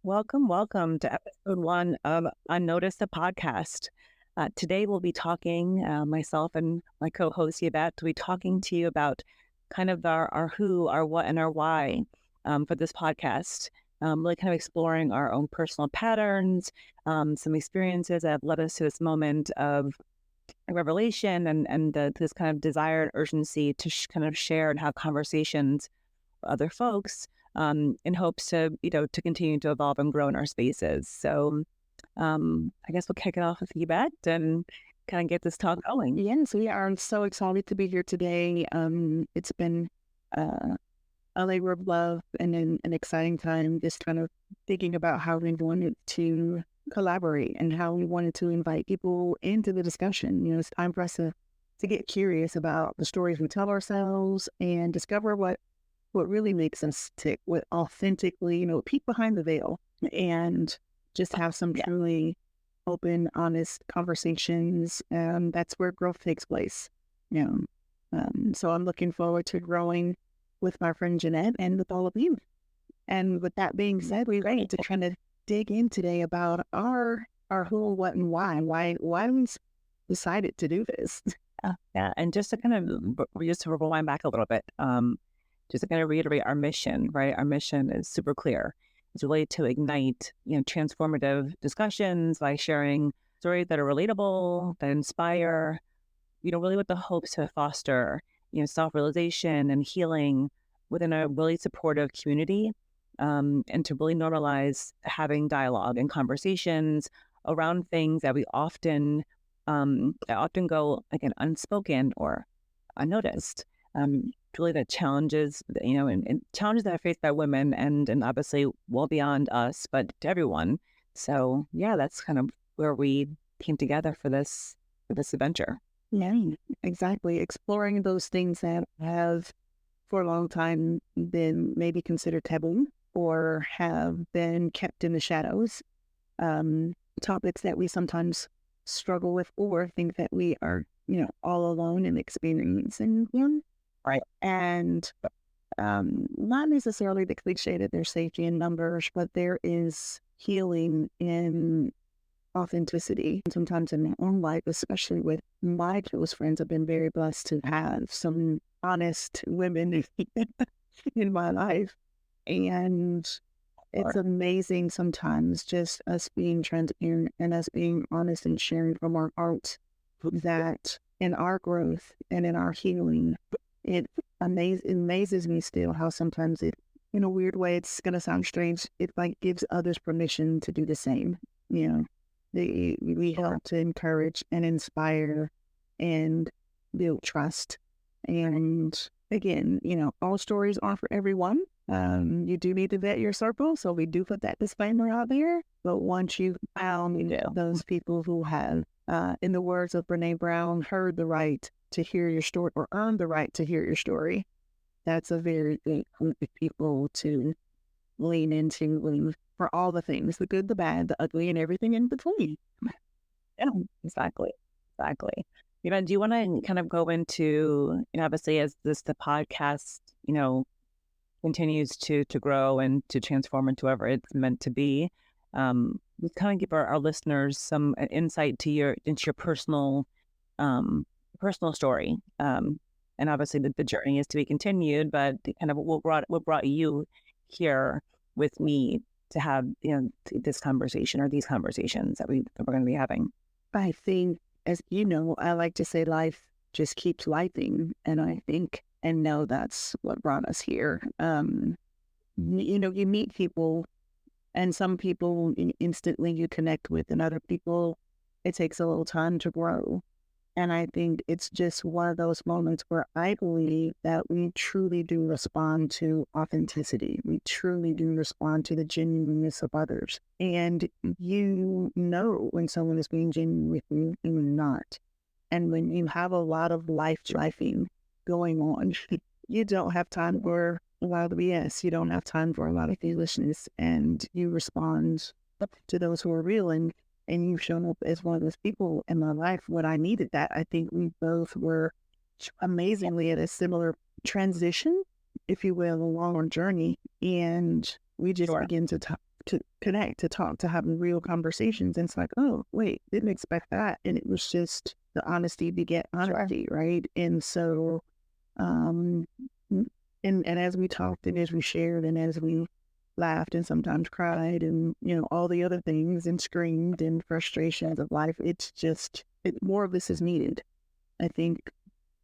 Welcome to episode one of Unnoticed, the podcast. Today we'll be talking, myself and my co-host Yvette, will be talking to you about kind of our who, our what, and our why for this podcast. Really kind of exploring our own personal patterns, some experiences that have led us to this moment of revelation and this kind of desire and urgency to kind of share and have conversations with other folks in hopes to continue to evolve and grow in our spaces. So I guess we'll kick it off with Yvette and kind of get this talk going. Yes, we are so excited to be here today. It's been a labor of love and an exciting time, just kind of thinking about how we wanted to collaborate and how we wanted to invite people into the discussion. It's time for us to get curious about the stories we tell ourselves and discover what really makes us tick, what authentically, peek behind the veil and just have some truly open, honest conversations. That's where growth takes place. So I'm looking forward to growing with my friend Jeanette and with all of you. And with that being said, we're ready to kind of dig in today about our who, what, and why. Why we decided to do this. Yeah, and just to kind of rewind back a little bit, just to kind of reiterate our mission, right? Our mission is super clear. It's really to ignite, transformative discussions by sharing stories that are relatable, that inspire, really with the hopes to foster, self-realization and healing within a really supportive community, and to really normalize having dialogue and conversations around things that we often go, again, unspoken or unnoticed. Really the challenges, and challenges that are faced by women and obviously well beyond us, but to everyone. So yeah, that's kind of where we came together for this adventure. Yeah, exactly. Exploring those things that have for a long time been maybe considered taboo or have been kept in the shadows. Topics that we sometimes struggle with or think that we are, all alone in experiencing them. Right. And not necessarily the cliche that there's safety in numbers, but there is healing in authenticity. Sometimes in my own life, especially with my close friends, I've been very blessed to have some honest women in my life. And it's amazing sometimes just us being transparent and us being honest and sharing from our hearts that in our growth and in our healing, it amazes me still how sometimes it, in a weird way, it's going to sound strange, it like gives others permission to do the same. We help to encourage and inspire and build trust. And again, all stories aren't for everyone. You do need to vet your circle, so we do put that disclaimer out there. But once you've found those people who have, in the words of Brene Brown, heard the right to hear your story or earned the right to hear your story, that's a very good group of people to lean into for all the things, the good, the bad, the ugly, and everything in between. Yeah, exactly. Do you want to kind of go into, obviously as the podcast, continues to grow and to transform into whatever it's meant to be, we kind of give our listeners some insight into your personal story. And obviously the journey is to be continued, but kind of what brought you here with me to have, this conversation or these conversations that we're going to be having. I think, as you know, I like to say life just keeps lifing. And I think and know that's what brought us here. You meet people and some people instantly you connect with, and other people, it takes a little time to grow. And I think it's just one of those moments where I believe that we truly do respond to authenticity. We truly do respond to the genuineness of others. And when someone is being genuine with you and not. And when you have a lot of lifing going on, you don't have time for a lot of BS. You don't have time for a lot of foolishness. And you respond to those who are real. And you've shown up as one of those people in my life when I needed that. I think we both were amazingly at a similar transition, if you will, along our journey. And we just begin to to connect, to talk, to have real conversations. And it's like, oh, wait, didn't expect that. And it was just the honesty beget Sure. honesty, right? And so, um, and as we talked and as we shared and as we laughed and sometimes cried and, all the other things and screamed and frustrations of life, it's just, more of this is needed. I think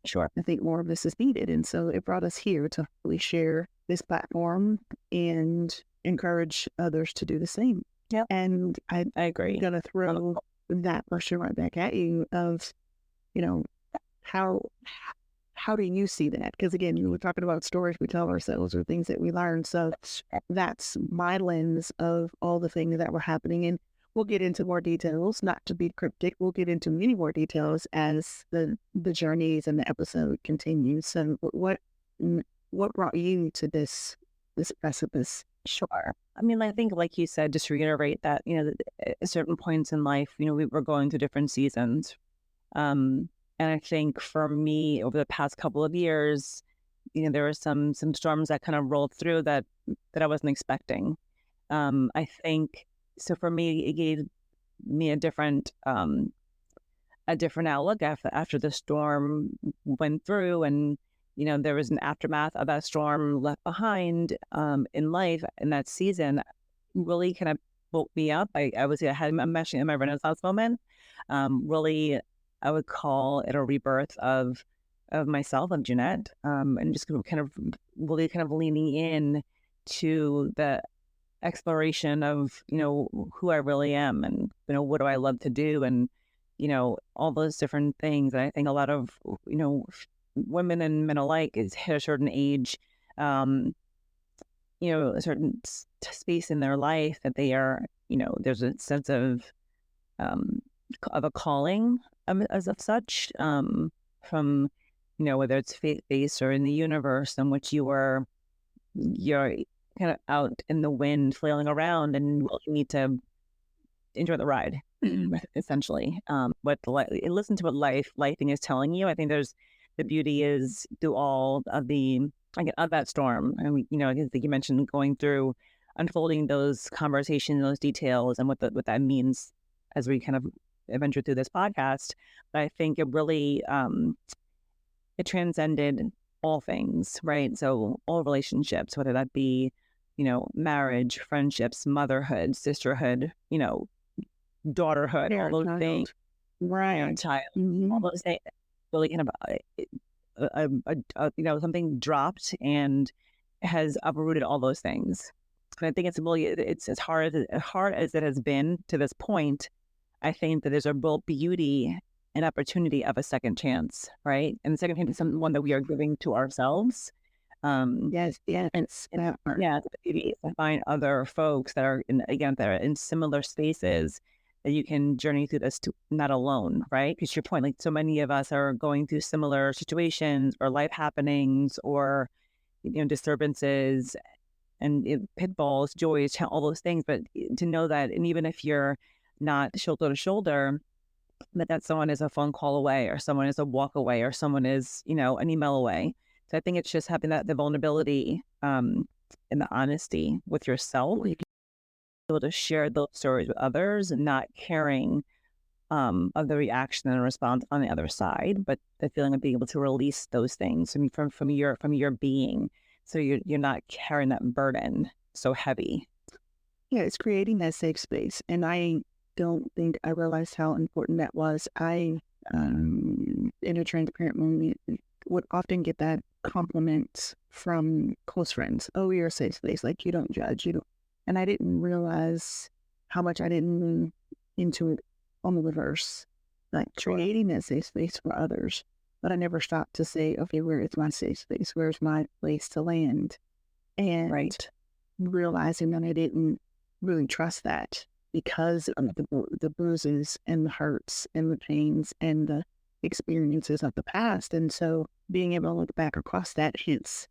Sure. I think more of this is needed. And so it brought us here to really share this platform and encourage others to do the same. Yeah, And I'm I agree. going to throw that question right back at you of, you know, how how do you see that? Because again, you were talking about stories we tell ourselves or things that we learn. So that's my lens of all the things that were happening. And we'll get into more details, not to be cryptic. We'll get into many more details as the journeys and the episode continues. So what brought you to this precipice? Sure. I mean, I think, like you said, just to reiterate that, at certain points in life, we were going through different seasons. And I think for me, over the past couple of years, there were some storms that kind of rolled through that I wasn't expecting. I think so. For me, it gave me a different outlook after the storm went through, and there was an aftermath of that storm left behind in life in that season. Really kind of woke me up. I'm actually in my Renaissance moment. Really, I would call it a rebirth of myself, of Jeanette, and just kind of really kind of leaning in to the exploration of who I really am, and what do I love to do, and all those different things. And I think a lot of women and men alike is hit a certain age, um, a certain space in their life that they are, there's a sense um, of a calling, as of such, from whether it's faith-based or in the universe in which you're kind of out in the wind flailing around, and you need to enjoy the ride, essentially. Listen to what lifing is telling you. I think there's the beauty is through all of of that storm. And I think you mentioned going through unfolding those conversations, those details, and what that means as we kind of adventure through this podcast. But I think it really it transcended all things, right? So all relationships, whether that be marriage, friendships, motherhood, sisterhood, daughterhood, all those things, Right. child, all Mm-hmm. those things, really kind of something dropped and has uprooted all those things. And I think it's really it's as hard as it has been to this point. I think that there's a real beauty and opportunity of a second chance, right? And the second chance is one that we are giving to ourselves. Um, Yes, and, yes, and that part. yeah, the beauty is to find other folks that are that are in similar spaces that you can journey through this not alone, right? Because your point, like so many of us are going through similar situations or life happenings or disturbances and pitfalls, joys, all those things. But to know that, and even if you're not shoulder to shoulder, that someone is a phone call away, or someone is a walk away, or someone is an email away. So I think it's just having the vulnerability and the honesty with yourself, able to share those stories with others, and not caring of the reaction and response on the other side, but the feeling of being able to release those things from your being, so you're not carrying that burden so heavy. Yeah, it's creating that safe space. And I don't think I realized how important that was. In a transparent moment, would often get that compliment from close friends. Oh, you're a safe space. Like, you don't judge. You don't. And I didn't realize how much I didn't lean into it on the reverse, like Sure. creating that safe space for others. But I never stopped to say, okay, where is my safe space? Where's my place to land? And Right. realizing that I didn't really trust that because of the bruises and the hurts and the pains and the experiences of the past. And so being able to look back across that, hence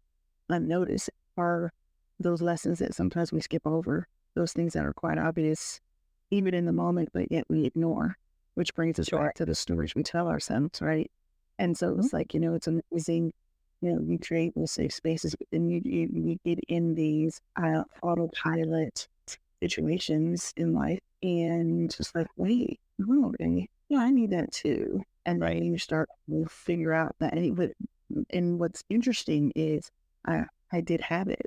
unnoticed, are those lessons that sometimes we skip over, those things that are quite obvious, even in the moment, but yet we ignore, which brings us Sure. back to the stories we tell ourselves, right? And so Mhm. it's like, it's amazing, you create those safe spaces and you get in these autopilot situations in life and just like, wait, oh, yeah, I need that too. And then Right. you start to figure out that, and what's interesting is I did have it,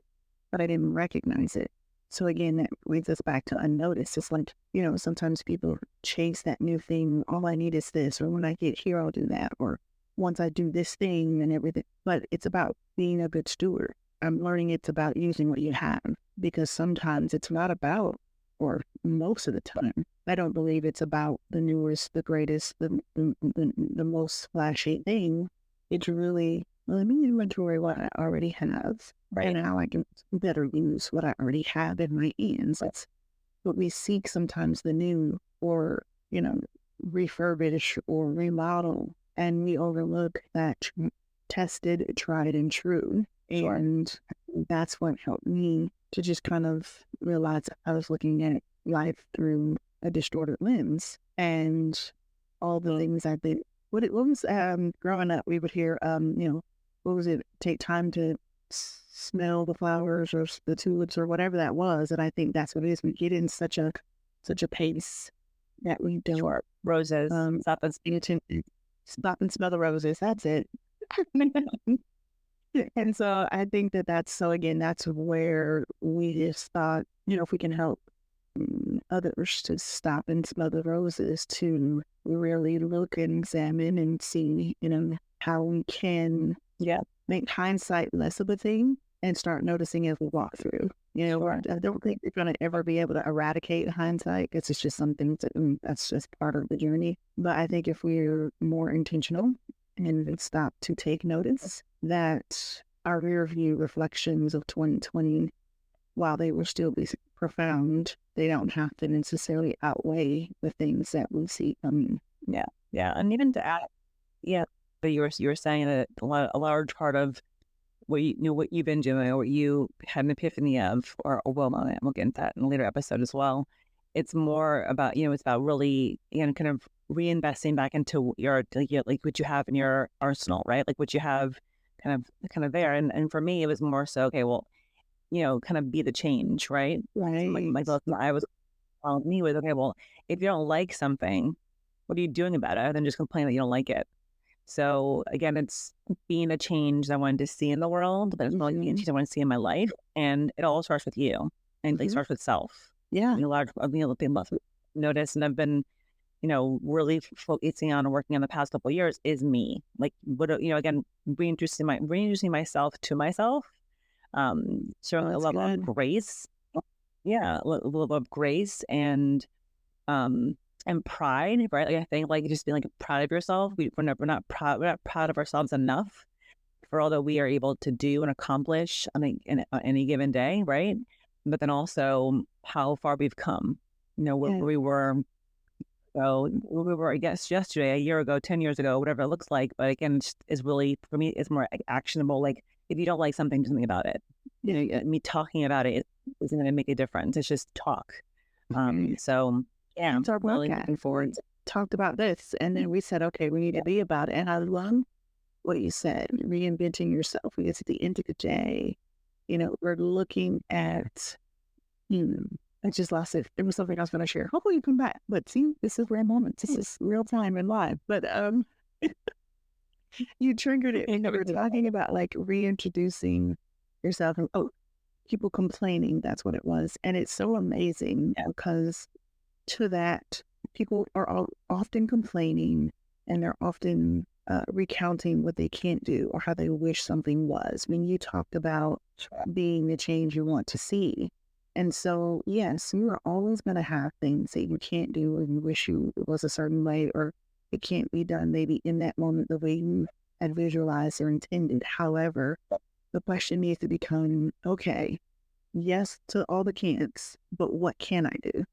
but I didn't recognize it. So again, that brings us back to unnoticed. It's like, sometimes people chase that new thing. All I need is this, or when I get here, I'll do that, or once I do this thing and everything. But it's about being a good steward. I'm learning it's about using what you have, because sometimes it's not about, or most of the time, I don't believe it's about the newest, the greatest, the most flashy thing. It's really, well, let me inventory what I already have Right. and how I can better use what I already have in my hands. That's what we seek sometimes, the new, or, refurbish or remodel. And we overlook that tested, tried, and true. Sure. And that's what helped me to just kind of realize I was looking at life through a distorted lens, and all the things I've been. What was growing up? We would hear what was it? Take time to smell the flowers or the tulips or whatever that was. And I think that's what it is. We get in such a pace that we don't Sure. Roses. Stop and pay attention. Stop and smell the roses. That's it. And so I think that's so again, that's where we just thought, if we can help others to stop and smell the roses, to really look and examine and see, how we can yeah. make hindsight less of a thing and start noticing as we walk through. Sure. I don't think we're going to ever be able to eradicate hindsight, because it's just something that's just part of the journey. But I think if we're more intentional and stop to take notice, that our rear view reflections of 2020, while they will still be profound, they don't have to necessarily outweigh the things that we see coming. Yeah. Yeah. And even to add, yeah, but you were saying that a large part of what what you've been doing, or what you had an epiphany of, or a well moment, we'll get into that in a later episode as well. It's more about, it's about really, kind of reinvesting back into like what you have in your arsenal, right? Like what you have kind of there. And for me, it was more so, okay, well, kind of be the change, right? So my Right. book, I was telling me was, okay, well, if you don't like something, what are you doing about it other than just complain that you don't like it? So again, it's being a change I wanted to see in the world, but it's more like being a Mm-hmm. change I want to see in my life. And it all starts with you, and like Mm-hmm. starts with self. Yeah. A large of the must notice, and I've been, really focusing on and working on the past couple of years is me. Like again, reintroducing myself to myself. Oh, Showing a that's level of good. grace. Yeah, a level of grace um and pride, right? Like I think like just being like proud of yourself. We're not proud of ourselves enough for all that we are able to do and accomplish on any given day, right? But then also how far we've come. Where Yeah. we were. So where we were, I guess, yesterday, a year ago, 10 years ago, whatever it looks like. But again, is really for me, it's more actionable. Like if you don't like something, do something about it. Me talking about it isn't going to make a difference. It's just talk. Okay. So yeah, It's our really podcast. looking forward. Talked about this, and then we said, okay, we need to be about it. And I love what you said, reinventing yourself. Because at the end of the day, we're looking at, I just lost it. There was something I was going to share. Hopefully you come back. But see, this is rare moments. This is real time and live. But you triggered it. You were talking about like reintroducing yourself. And, people complaining. That's what it was. And it's so amazing Yeah, because to that, people are often complaining, and they're often recounting what they can't do or how they wish something was. When you talked about being the change you want to see. And so, yes, you are always going to have things that you can't do and you wish you it was a certain way, or it can't be done maybe in that moment the way you had visualized or intended. However, the question needs to become, okay, yes to all the can'ts, but what can I do?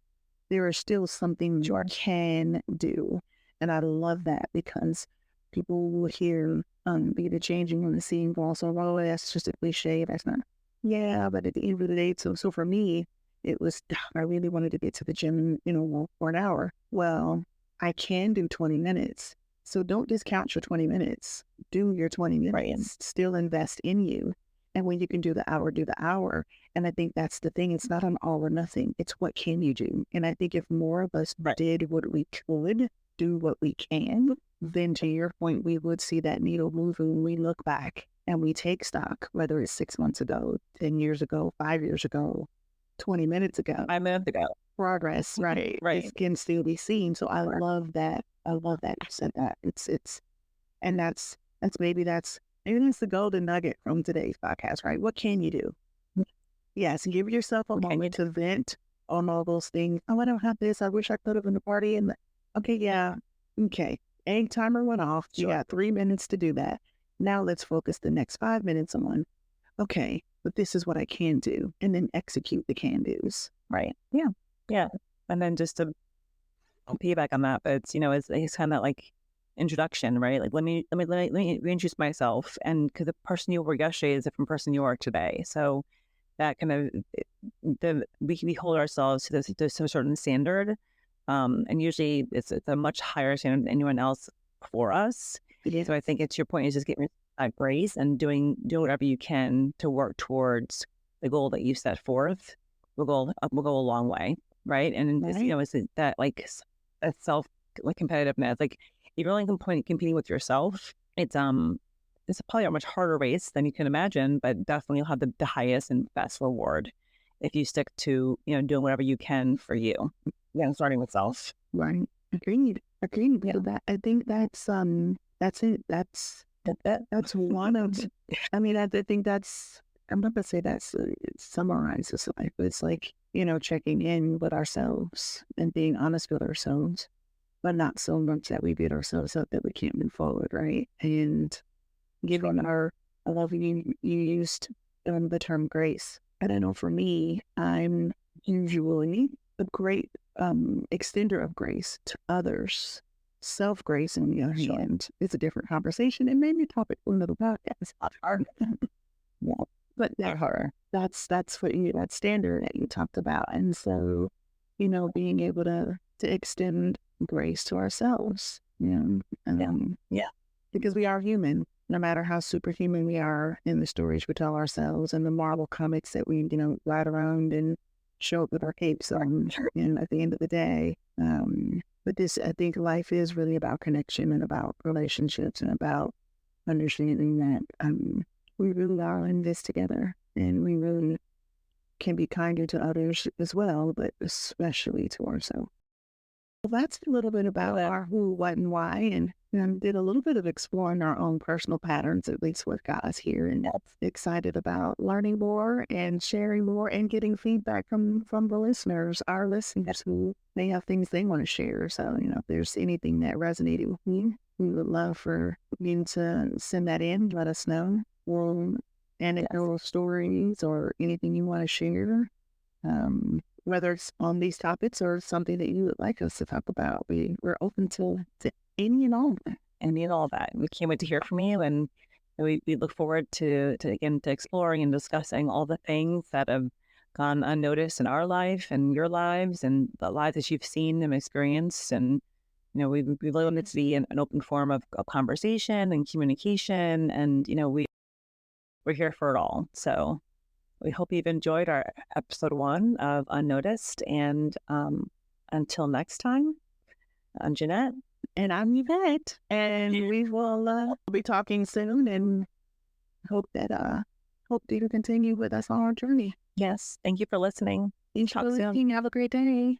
There is still something you can do. And I love that, because people will hear be the changing on the scene also, oh, that's just a cliche. That's not, yeah, but at the end of the day, so for me, it was, I really wanted to get to the gym, for an hour. Well, I can do 20 minutes. So don't discount your 20 minutes. Do your 20 right. minutes. Still invest in you. And when you can do the hour, do the hour. And I think that's the thing. It's not an all or nothing. It's what can you do? And I think if more of us Right. did what we could, do what we can, then to your point, we would see that needle move when we look back and we take stock, whether it's 6 months ago, 10 years ago, 5 years ago, 20 minutes ago. 5 minutes ago. Progress, right? Right. It can still be seen. So I love that. I love that you said that. And maybe that's the golden nugget from today's podcast, right? What can you do? Yes, give yourself a What can you moment do? to vent on all those things. Oh, I don't have this. I wish I could have in the party. And okay, yeah, okay. Egg timer went off. You Sure. got 3 minutes to do that. Now let's focus the next 5 minutes on, okay, but this is what I can do, and then execute the can dos. Right. Yeah. Yeah. And then just to piggyback on that, but it's kind of like introduction, right? Like let me reintroduce myself, and because the person you were yesterday is a different person you are today, so that kind of we hold ourselves to some certain standard, and usually it's a much higher standard than anyone else for us. Yeah, So I think it's your point is just getting that grace and doing whatever you can to work towards the goal that you set forth. Will go a long way, right? And it's right. it's that like a self like competitiveness. Like if you're only competing with yourself, it's probably a much harder race than you can imagine, but definitely you'll have the highest and best reward if you stick to doing whatever you can for you. Yeah, starting with self. Right. Agreed. Agreed. Yeah, So that I think that's it. that's it. That's one of. I mean, I think that's. I'm not gonna say that's it summarizes life, but it's like checking in with ourselves and being honest with ourselves, but not so much that we beat ourselves up that we can't move forward, right? And Sure. giving our. I love you used the term grace, and I know for me, I'm usually a great extender of grace to others. Self grace, on the other Sure. hand, is a different conversation and maybe a topic for another podcast. It's not hard. Yeah. But Not her. that's what that standard that you talked about. And so, being able to extend grace to ourselves, Yeah. Yeah. because we are human, no matter how superhuman we are in the stories we tell ourselves and the Marvel comics that we, ride around and show up with our capes on, at the end of the day. But I think life is really about connection and about relationships and about understanding that we really are in this together and we really can be kinder to others as well, but especially to ourselves. Well, that's a little bit about Well, our who, what, and why, and did a little bit of exploring our own personal patterns, at least what got us here, and excited about learning more and sharing more and getting feedback from the listeners, our listeners who may have things they want to share. So, if there's anything that resonated with you, we would love for you to send that in, let us know, or anecdotal stories or anything you want to share. Whether it's on these topics or something that you would like us to talk about, we're open to any and all. all that. We can't wait to hear from you, and we look forward to exploring and discussing all the things that have gone unnoticed in our life and your lives and the lives that you've seen and experienced. And we really want it to be an open form of conversation and communication, and we're here for it all. So we hope you've enjoyed our episode 1 of Unnoticed. And until next time, I'm Jeanette. And I'm Yvette, and we will be talking soon, and hope you continue with us on our journey. Yes. Thank you for listening. Thanks Talk for soon. listening. Have a great day.